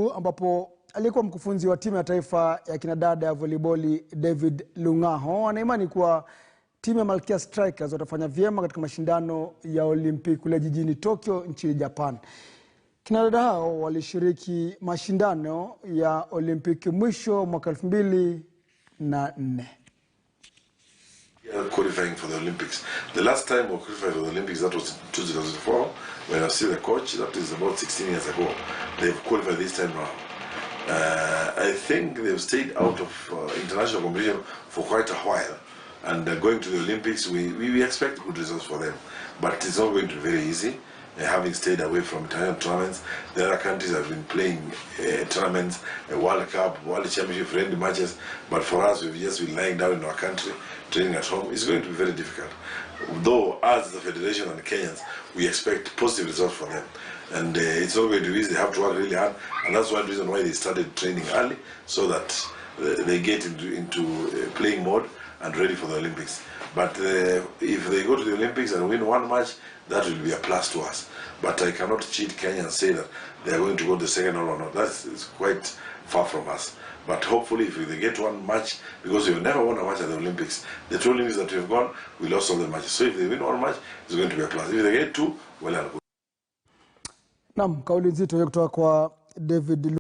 ambapo alikuwa mkufunzi wa timu ya taifa ya kinadada ya volleyball David Lungaho anaimani kuwa timu ya Malkia Strikers watafanya vyema katika mashindano ya Olympic kule jijini Tokyo nchini Japan. Kinadada hao walishiriki mashindano ya Olympic mwisho mwaka 2004. Qualifying for the Olympics. The last time we qualified for the Olympics, that was in 2004, when I was still a coach. That is about 16 years ago. They've qualified this time round. I think they've stayed out of international competition for quite a while. And going to the Olympics, we expect good results for them. But it's not going to be very easy. Having stayed away from international tournaments, the other countries have been playing tournaments, a World Cup, World Championship, friendly matches. But for us, we've just been lying down in our country, training at home. It's going to be very difficult. Though, as the Federation and Kenyans, we expect positive results for them. And it's not going to be easy. They have to work really hard. And that's one reason why they started training early, so that they get into playing mode and ready for the Olympics. But if they go to the Olympics and win one match, that will be a plus to us. But I cannot cheat Kenya and say that they are going to go the second or not. That's quite far from us. But hopefully, if they get one match, because we've never won a match at the Olympics, the two Olympics that we've gone, we lost all the matches. So if they win one match, it's going to be a plus. If they get two, well and good. Naam, kauli nzito kutoka kwa David